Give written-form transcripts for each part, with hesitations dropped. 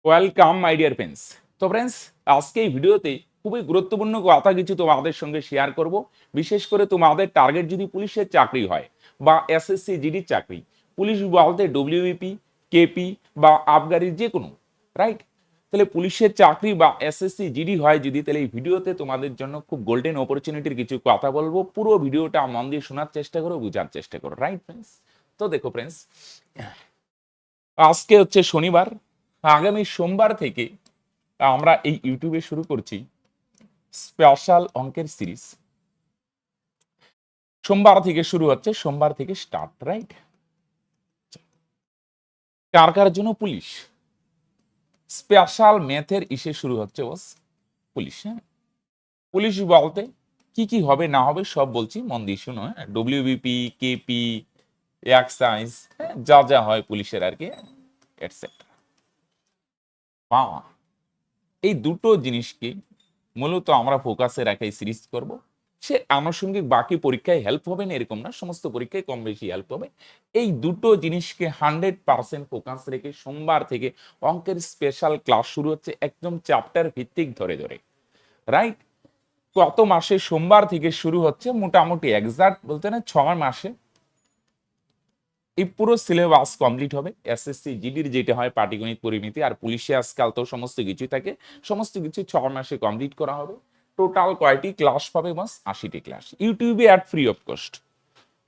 Welcome my dear friends. তো friends, আজকে এই ভিডিওতে খুবই গুরুত্বপূর্ণ কথা কিছু তোমাদের সঙ্গে শেয়ার করব। বিশেষ করে তোমাদের টার্গেট যদি পুলিশের চাকরি হয় বা এসএসসি জিডির চাকরি, পুলিশ বলতে ডব্লিউবিপি, কেপি বা আবগারির যে কোনো, রাইট? তাহলে পুলিশের চাকরি বা এসএসসি জিডি হয় যদি, তাহলে এই ভিডিওতে তোমাদের জন্য খুব গোল্ডেন অপরচুনিটির কিছু কথা বলবো। পুরো ভিডিওটা মন দিয়ে শোনার চেষ্টা করো, বোঝার চেষ্টা করো, রাইট ফ্রেন্ডস? তো দেখো ফ্রেন্ডস, আজকে হচ্ছে শনিবার। আগামী সোমবার থেকে আমরা এই ইউটিউবে শুরু করছি স্পেশাল অঙ্কের সিরিজ। সোমবার থেকে শুরু হচ্ছে, সোমবার থেকে স্টার্ট, রাইট? কার কার জন্য পুলিশ স্পেশাল ম্যাথের ইসে শুরু হচ্ছে বস। পুলিশ, হ্যাঁ, পুলিশ বলতে কি কি হবে না হবে সব বলছি, মন দিয়ে শুনো। হ্যাঁ, ডব্লিউবিপি, কেপি, এক্সাইজ, যা যা হয় পুলিশের আর কি, এটসেট্রা। এই দুটো জিনিসকে মূলত আমরা ফোকাসে রাখে সিরিজ করব। সে আনুষঙ্গিক বাকি পরীক্ষায় হেল্প হবে না এরকম না, সমস্ত পরীক্ষায় কম বেশি হেল্প হবে। এই দুটো জিনিসকে 100% ফোকাস রেখে সোমবার থেকে অঙ্কের স্পেশাল ক্লাস শুরু হচ্ছে, একদম চ্যাপ্টার ভিত্তিক ধরে ধরে, রাইট? কত মাসে সোমবার থেকে শুরু হচ্ছে, মোটামুটি এক্সাক্ট বলতে না 6 মাসে এই পুরো সিলেবাস কমপ্লিট হবে। এসএসসি জিডির যেটা হয় পাটিগণিত, পরিমিতি, আর পুলিশে আজকাল তো সমস্ত কিছুই থাকে, সমস্ত কিছু 6 মাসে কমপ্লিট করা হবে। টোটাল কয়টি ক্লাস পাবে? বাস 80টি ক্লাস, ইউটিউবে at free of cost,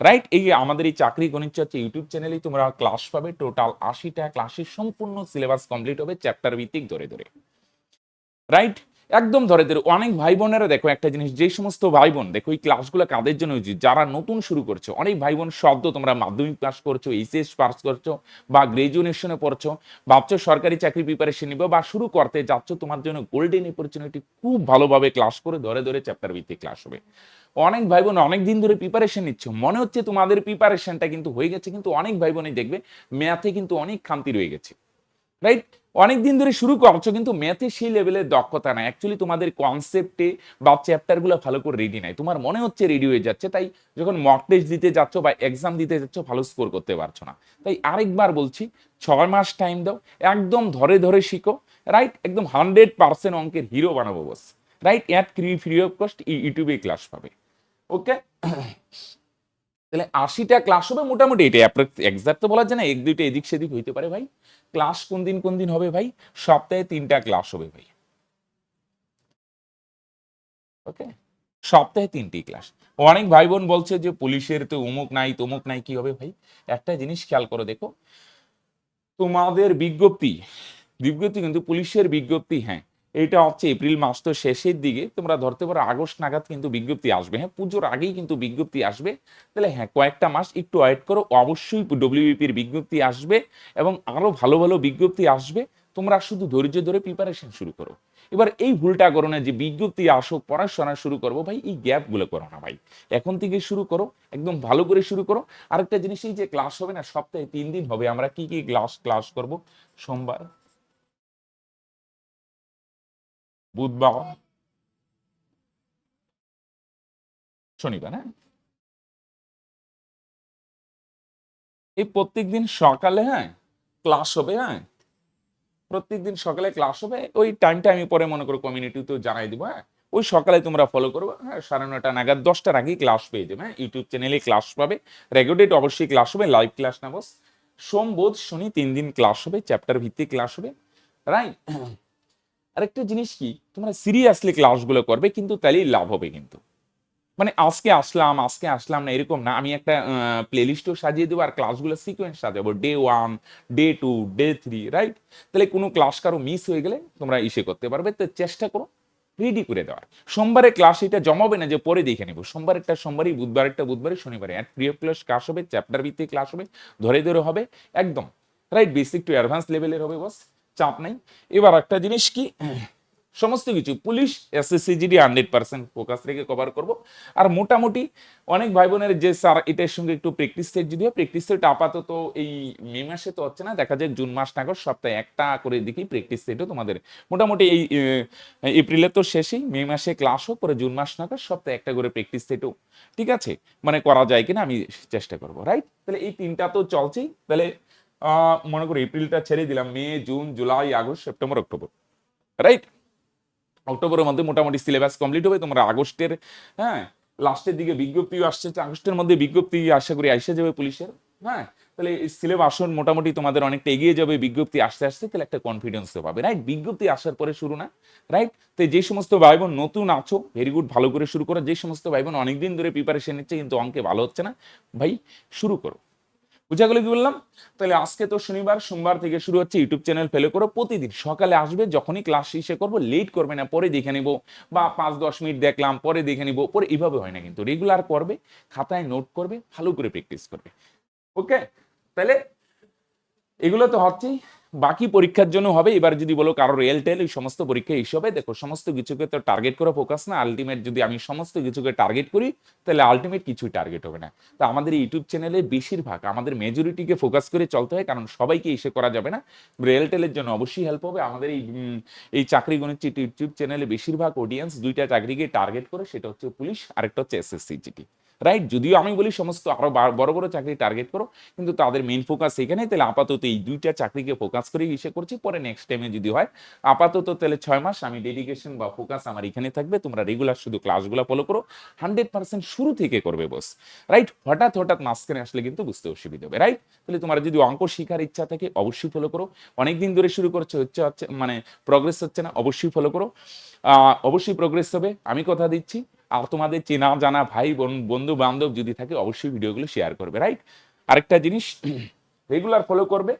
right? এই আমাদের এই চাকরি গণিত চর্চা ইউটিউব চ্যানেলেই তোমরা ক্লাস পাবে। টোটাল 80টা ক্লাসের সম্পূর্ণ সিলেবাস কমপ্লিট হবে চ্যাপ্টার ভিত্তিক ধরে ধরে, রাইট? একদম ধরে ধরে। অনেক ভাই বোনেরা দেখো একটা জিনিস, যে সমস্ত ভাই বোন দেখো এই ক্লাসগুলো কাদের জন্য হয়েছে, যারা নতুন শুরু করছো। অনেক ভাই বোন শব্দ তোমরা মাধ্যমিক পাস করছো, এইচএস পাস করছো বা গ্রাজুয়েশনে পড়ছো, ভাবছো সরকারি চাকরি প্রিপারেশন নিবে বা শুরু করতে যাচ্ছ, তোমার জন্য গোল্ডেন অপরচুনিটি। খুব ভালোভাবে ক্লাস করে ধরে ধরে চ্যাপ্টার ভিত্তিক ক্লাস হবে। অনেক ভাই বোন অনেক দিন ধরে প্রিপারেশন নিচ্ছ, মনে হচ্ছে তোমাদের প্রিপারেশনটা কিন্তু হয়ে গেছে, কিন্তু অনেক ভাই বোনই দেখবে ম্যাথে কিন্তু অনেক খামতি রয়ে গেছে, রাইট? অনেক দিন ধরে শুরু করছো কিন্তু ম্যাথে সেই লেভেলের দক্ষতা নাই, অ্যাকচুয়ালি তোমাদের কনসেপ্টে বা চ্যাপ্টারগুলো ভালো করে রেডি নাই। তোমার মনে হচ্ছে রেডি হয়ে যাচ্ছে, তাই যখন মক টেস্ট দিতে যাচ্ছ বা এক্সাম দিতে যাচ্ছ ভালো স্কোর করতে পারছো না। তাই আরেকবার বলছি, 6 মাস টাইম দাও, একদম ধরে ধরে শিখো, রাইট? একদম 100% অঙ্কের হিরো বানাবো boss, right? At free of cost ইউটিউবে ক্লাস পাবে, ওকে? তাহলে 80টা ক্লাস হবে মোটামুটি, এটা এক্সাক্ট তো বলা যায় না, এক দুইটা এদিক সেদিক হইতে পারে ভাই। ক্লাস কোন দিন হবে ভাই? সপ্তাহে 3টা ক্লাস হবে ভাই, ওকে? সপ্তাহে 3টি ক্লাস। অনেক ভাই বোন বলছে যে পুলিশের তো অমুক নাই তমুক নাই, কি হবে ভাই? একটা জিনিস খেয়াল করে দেখো, তোমাদের বিজ্ঞপ্তি বিজ্ঞপ্তি কিন্তু পুলিশের বিজ্ঞপ্তি, হ্যাঁ, এটা হচ্ছে এপ্রিল মাস তো শেষের দিকে, তোমরা ধরতে পারো আগস্ট নাগাদ কিন্তু বিজ্ঞপ্তি আসবে। হ্যাঁ, পুজোর আগেই কিন্তু বিজ্ঞপ্তি আসবে। তাহলে হ্যাঁ, কয়েকটা মাস একটু ওয়েট করো, অবশ্যই ডব্লিউবিপির বিজ্ঞপ্তি আসবে এবং আরো ভালো ভালো বিজ্ঞপ্তি আসবে। তোমরা শুধু ধৈর্য ধরে প্রিপারেশন শুরু করো। এবার এই ভুলটা করো না যে বিজ্ঞপ্তি আসো পড়াশোনা শুরু করবো, ভাই এই গ্যাপ গুলো করো না ভাই, এখন থেকে শুরু করো, একদম ভালো করে শুরু করো। আরেকটা জিনিস, এই যে ক্লাস হবে না সপ্তাহে 3 দিন হবে, আমরা কি কি ক্লাস ক্লাস করব? সোমবার, বুধবার, শনিবার, হ্যাঁ, এই প্রত্যেক দিন সকালে, হ্যাঁ, ক্লাস হবে। হ্যাঁ, প্রত্যেক দিন সকালে ক্লাস হবে, ওই টাইমটা আমি পরে মনে করো কমিউনিটিতেও জানাই দিব। হ্যাঁ, ওই সকালে তোমরা ফলো করবে, হ্যাঁ, 9:30 নাগাদ, 10টার আগেই ক্লাস পেয়ে যাবে। হ্যাঁ, ইউটিউব চ্যানেলে ক্লাস পাবে, রেগুলেট অবশ্যই ক্লাস হবে, লাইভ ক্লাস না বস। সোম বুধ শনি 3 দিন ক্লাস হবে, চ্যাপ্টার ভিত্তিক ক্লাস হবে, রাইট? আরেকটা জিনিস কি, তোমরা সিরিয়াসলি ক্লাসগুলো করবে, কিন্তু তাহলেই লাভ হবে কিন্তু। মানে আজকে আসলাম না এরকম না, আমি একটা প্লেলিস্টও সাজিয়ে দেবো আর ক্লাসগুলো সিকোয়েন্স সাজাবো, ডে 1, ডে 2, ডে 3, রাইট? তাহলে কোনো ক্লাস কারো মিস হয়ে গেলে তোমরা ইসে করতে পারবে। তো চেষ্টা করো রেডি করে দেওয়ার। সোমবারে ক্লাস এটা জমাবে না যে পরে দেখে নেবো, সোমবারেরটা সোমবারই, বুধবারেরটা বুধবারই, শনিবারে at free of class class হবে, চ্যাপ্টার ভিত্তিক ক্লাস হবে, ধরে ধরে হবে, একদম, রাইট? বেসিক টু অ্যাডভান্স লেভেলের হবে বস, চাপ নাই। এবার একটা জিনিস কি, সমস্ত কিছু পুলিশ এসএসসি জিডি 100% ফোকাস রেখে কভার করব। আর মোটামুটি অনেক ভাই বোনের যে স্যার এটার সঙ্গে একটু প্র্যাকটিস সেট, যদিও প্র্যাকটিস সেট আপাতত এই মে মাসে তো হচ্ছে না, দেখা যায় জুন মাস নাগাদ সপ্তাহে একটা করে দেখি প্র্যাকটিস সেটও তোমাদের মোটামুটি এই এপ্রিলের তো শেষেই, মে মাসে ক্লাস হোক, পরে জুন মাস নাগাদ সপ্তাহে একটা করে প্র্যাকটিস সেটও, ঠিক আছে, মানে করা যায় কিনা আমি চেষ্টা করবো, রাইট? তাহলে এই 3টা তো চলছেই। তাহলে মনে করো এপ্রিলটা ছেড়ে দিলাম, May, June, July, August, September, October, right? অক্টোবরের মধ্যে মোটামুটি সিলেবাস কমপ্লিট হবে, তোমরা আগস্টের, হ্যাঁ, লাস্টের দিকে বিজ্ঞপ্তিও আসছে, আগস্টের মধ্যে বিজ্ঞপ্তি আশা করি আসে যাবে পুলিশের। হ্যাঁ, তাহলে সিলেবাস মোটামুটি তোমাদের অনেকটা এগিয়ে যাবে, বিজ্ঞপ্তি আসতে আসতে, তাহলে একটা কনফিডেন্স পাবে, রাইট? বিজ্ঞপ্তি আসার পরে শুরু না, রাইট? তো যে সমস্ত ভাই বোন নতুন আছো, ভেরি গুড, ভালো করে শুরু করো। যে সমস্ত ভাই বোন অনেকদিন ধরে প্রিপারেশন নিচ্ছে কিন্তু অঙ্কে ভালো হচ্ছে না, ভাই শুরু করো। বুঝা গেল কি বললাম? তাহলে আজকে তো শনিবার, সোমবার থেকে শুরু হচ্ছে। ইউটিউব চ্যানেল ফলো করো, প্রতিদিন সকালে আসবে, যখনই ক্লাস শেষে করবো, লেট করবে না, পরে দেখে নিব, বা 5-10 মিনিট দেখলাম পরে দেখে নিব, পরে এইভাবে হয় না কিন্তু, রেগুলার করবে, খাতায় নোট করবে, ভালো করে প্র্যাকটিস করবে। ওকে, তাহলে এগুলো তো হচ্ছেই, বাকি পরীক্ষার জন্য হবে। এবার যদি বলো কারো রেল টেল এই সমস্ত পরীক্ষা হিসেবে, দেখো সমস্ত কিছুকে তো টার্গেট করে ফোকাস না, আলটিমেট যদি আমি সমস্ত কিছুকে টার্গেট করি তাহলে আলটিমেট কিছুই টার্গেট হবে না। তো আমাদের এই ইউটিউব চ্যানেলে বেশিরভাগ আমাদের মেজরিটিকে ফোকাস করে চলতে হয়, কারণ সবাইকে এসে করা যাবে না। রেল টেলের জন্য অবশ্যই হেল্প হবে। আমাদের এই চাকরি গণিত চিঠি ইউটিউব চ্যানেলে বেশিরভাগ অডিয়েন্স দুইটা চাকরিকে টার্গেট করে, সেটা হচ্ছে পুলিশ, আরেকটা হচ্ছে এসএসসি জিডি, রাইট? যদিও আমি বলি সমস্ত আরো বড় বড় চাকরি টার্গেট করো, কিন্তু তাদের মেইন ফোকাস এখানে। তাহলে আপাতত এই দুইটা চাকরিকে ফোকাস করে ইসে করছি, পরে নেক্সট টাইমে যদি হয়, আপাতত তাহলে 6 মাস আমি ডেডিকেশন বা ফোকাস আমার এখানে থাকবে। তোমরা রেগুলার শুধু ক্লাসগুলো ফলো করো, 100% শুরু থেকে করবে বস, রাইট? হঠাৎ হঠাৎ মাঝখানে আসলে কিন্তু বুঝতে অসুবিধা হবে, রাইট? তাহলে তোমার যদি অঙ্ক শেখার ইচ্ছা থাকে অবশ্যই ফলো করো। অনেকদিন ধরে শুরু করছে, হচ্ছে মানে প্রগ্রেস হচ্ছে না, অবশ্যই ফলো করো। অবশ্যই প্রগ্রেস হবে, আমি কথা দিচ্ছি। আর তোমাদের চেনা জানা ভাই বোন, বন্ধু বান্ধব যদি থাকে অবশ্যই ভিডিওগুলো শেয়ার করবে, রাইট? আরেকটা জিনিস, রেগুলার ফলো করবে।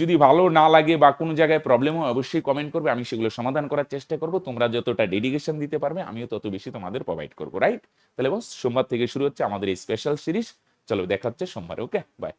যদি ভালো না লাগে বা কোনো জায়গায় প্রবলেম হয় অবশ্যই কমেন্ট করবে, আমি সেগুলো সমাধান করার চেষ্টা করব। তোমরা যতটা ডেডিকেশন দিতে পারবে আমিও তত বেশি তোমাদের প্রোভাইড করবো, রাইট? তাহলে বস, সোমবার থেকে শুরু হচ্ছে আমাদের এই স্পেশাল সিরিজ। চলো দেখা হচ্ছে সোমবারে, ওকে, বাই।